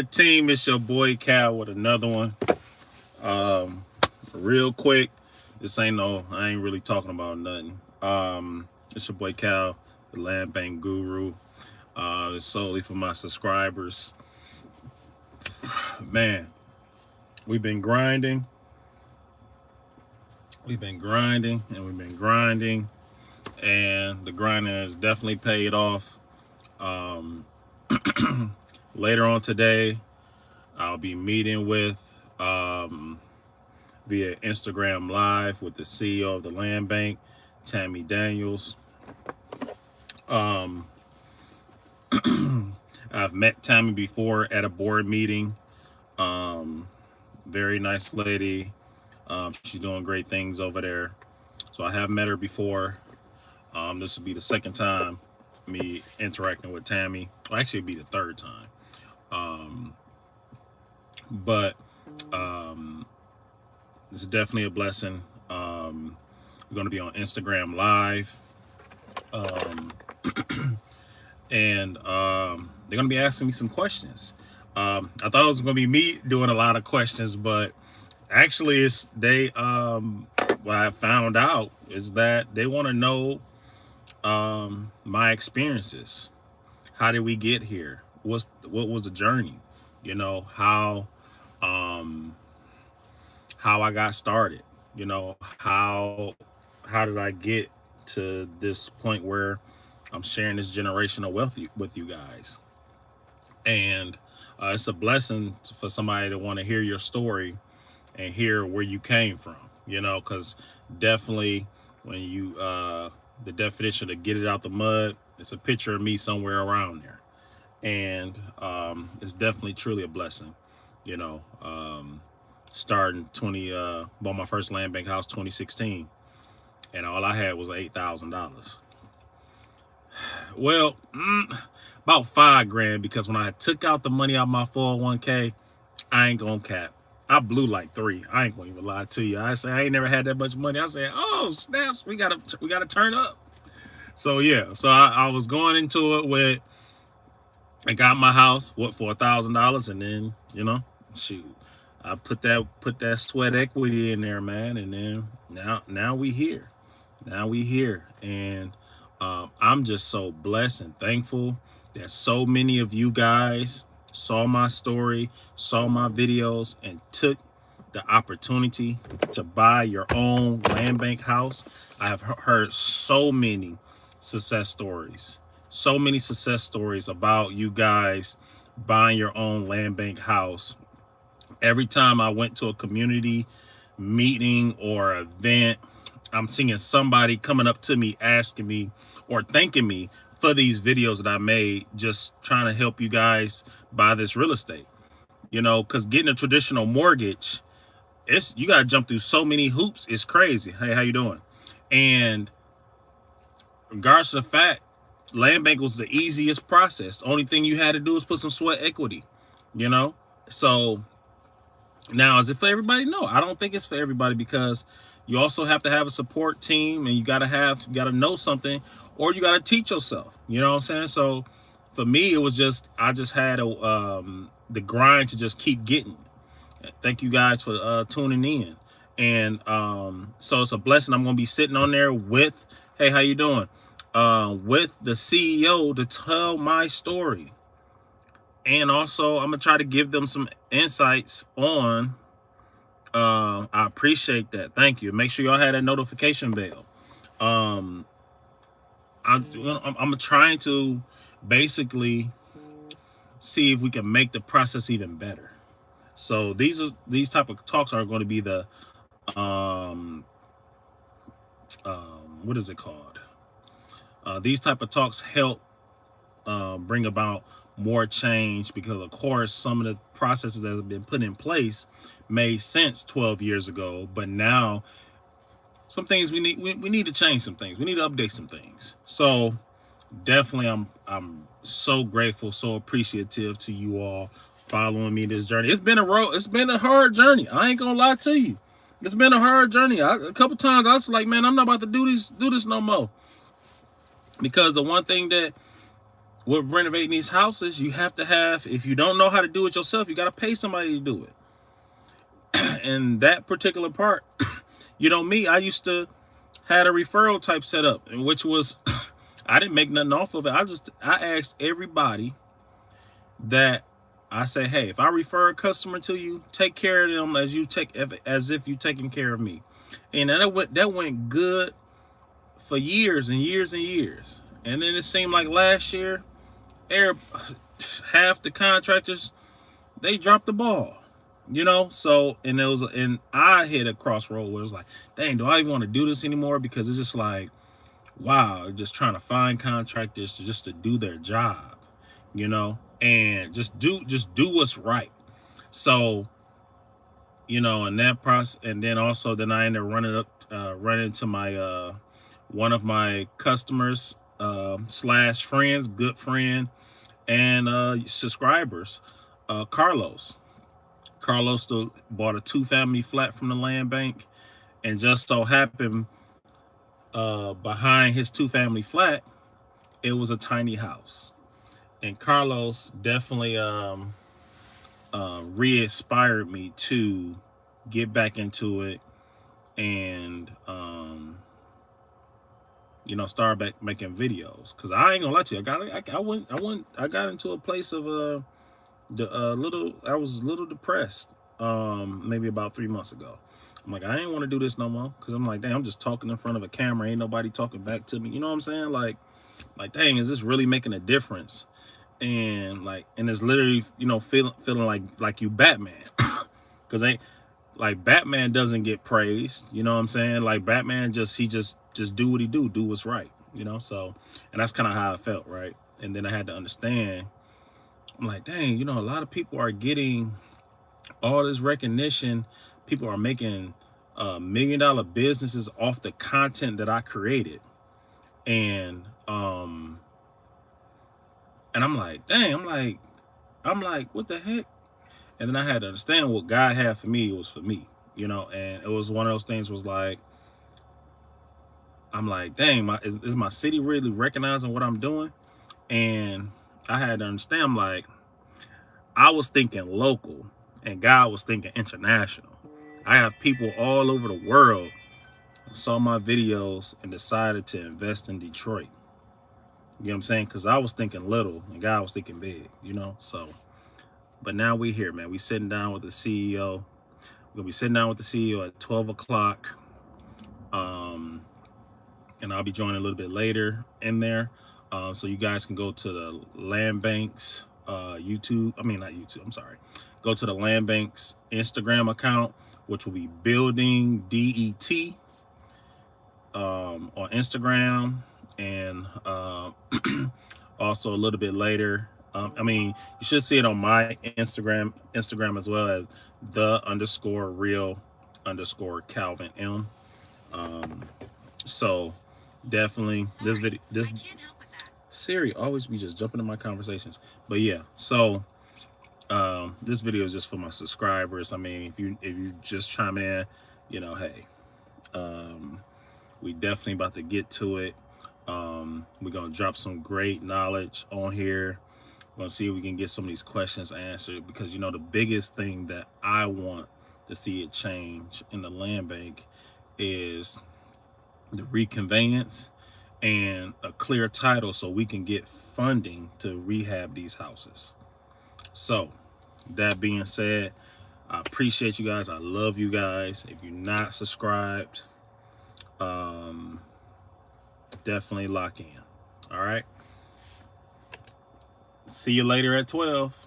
Team, it's your boy Cal with another one. Real quick, this ain't no, I ain't really talking about nothing. It's your boy Cal, the Land Bank Guru. It's solely for my subscribers. Man, we've been grinding, and we've been grinding, and the grinding has definitely paid off. Later on today, I'll be meeting with via Instagram Live with the CEO of the Land Bank, Tammy Daniels. I've met Tammy before at a board meeting. Very nice lady. She's doing great things over there. So I have met her before. This will be the second time me interacting with Tammy. Well, actually, it'll be the third time. But this is definitely a blessing. We're going to be on Instagram Live. And they're going to be asking me some questions. I thought it was going to be me doing a lot of questions, but actually it's what I found out is that they want to know my experiences. How did we get here? What was the journey? You know, how I got started. You know, how did I get to this point where I'm sharing this generational wealth with you guys? And it's a blessing for somebody to want to hear your story and hear where you came from, you know, because definitely when you, the definition to get it out the mud, it's a picture of me somewhere around there. And it's definitely truly a blessing, you know. Starting bought my first land bank house 2016, and all I had was $8,000. Well, about $5,000 because when I took out the money out my 401k, I ain't gonna cap. I blew like three. I ain't gonna even lie to you. I say I ain't never had that much money. I said, oh snaps, we gotta turn up. So yeah, so I was going into it with I got my house for $1,000, and then shoot, I put that sweat equity in there, man, and then now we here. Now we here, and I'm just so blessed and thankful that so many of you guys saw my story, saw my videos, and took the opportunity to buy your own land bank house. I have heard so many success stories about you guys buying your own land bank house. Every time I went to a community meeting or event, I'm seeing somebody coming up to me asking me or thanking me for these videos that I made, just trying to help you guys buy this real estate. You know, because getting a traditional mortgage, you got to jump through so many hoops. It's crazy. Hey, how you doing? And regardless of the fact, land bank was the easiest process. The only thing you had to do is put some sweat equity, you know? So now, is it for everybody? No, I don't think it's for everybody, because you also have to have a support team, and you gotta know something, or you gotta teach yourself. You know what I'm saying? So for me, it was I just had the grind to just keep getting. Thank you guys for tuning in, and so it's a blessing. I'm gonna be sitting on there with, hey, how you doing? With the CEO to tell my story. And also, I'm gonna try to give them some insights on. I appreciate that. Thank you. Make sure y'all had that notification bell. I'm trying to basically see if we can make the process even better. So these type of talks are going to be the what is it called? These type of talks help bring about more change, because of course some of the processes that have been put in place made sense 12 years ago, but now some things we need to change some things. We need to update some things. So definitely I'm so grateful, so appreciative to you all following me this journey. It's been a hard journey. I ain't gonna lie to you. It's been a hard journey. A couple times I was like, man, I'm not about to do this no more. Because the one thing that with renovating these houses, you have to have, if you don't know how to do it yourself, you got to pay somebody to do it. And that particular part, you know, me, I used to had a referral type set up, which was, I didn't make nothing off of it. I asked everybody that I say, hey, if I refer a customer to you, take care of them as if you taking care of me. And that went good for years and years and years. And then it seemed like last year, half the contractors, they dropped the ball, you know. So and I hit a crossroad where it was like, dang, do I even want to do this anymore? Because it's just like, wow, just trying to find contractors to do their job, you know, and just do what's right. So, you know, in that process, and then I ended up running into my one of my customers slash friends, good friend, and subscribers, Carlos. Carlos still bought a 2-family flat from the land bank, and just so happened behind his 2-family flat, it was a tiny house. And Carlos definitely re-inspired me to get back into it and you know, start back making videos. Cause I ain't gonna lie to you, I got into a place of I was a little depressed maybe about 3 months ago. I'm like, I ain't want to do this no more, because I'm like, dang, I'm just talking in front of a camera, ain't nobody talking back to me, you know what I'm saying? Like dang, is this really making a difference? And it's literally, you know, feeling like you Batman. Because like Batman doesn't get praised, you know what I'm saying? Like Batman just do what he do what's right, you know. So, and that's kind of how I felt, right? And then I had to understand, I'm like, dang, you know, a lot of people are getting all this recognition. People are making $1 million businesses off the content that I created. And I'm like, dang, I'm like, what the heck? And then I had to understand what God had for me was for me, you know. And it was one of those things was like, I'm like, dang, is my city really recognizing what I'm doing? And I had to understand, I'm like, I was thinking local and God was thinking international. I have people all over the world saw my videos and decided to invest in Detroit. You know what I'm saying? Because I was thinking little and God was thinking big, you know? So, but now we here, man. We sitting down with the CEO. We're going to be sitting down with the CEO at 12 o'clock. And I'll be joining a little bit later in there. So you guys can go to the Land Banks YouTube. I mean, not YouTube. I'm sorry. Go to the Land Banks Instagram account, which will be Building DET on Instagram. And also a little bit later, I mean, you should see it on my Instagram as well as _real_Calvin M. So definitely this video, Siri always be just jumping in my conversations. But yeah, so this video is just for my subscribers. I mean, if you just chime in, you know, hey, we definitely about to get to it. We're gonna drop some great knowledge on here. We're gonna see if we can get some of these questions answered, because you know the biggest thing that I want to see it change in the land bank is the reconveyance and a clear title so we can get funding to rehab these houses. So that being said, I appreciate you guys. I love you guys. If you're not subscribed, definitely lock in. All right. See you later at 12.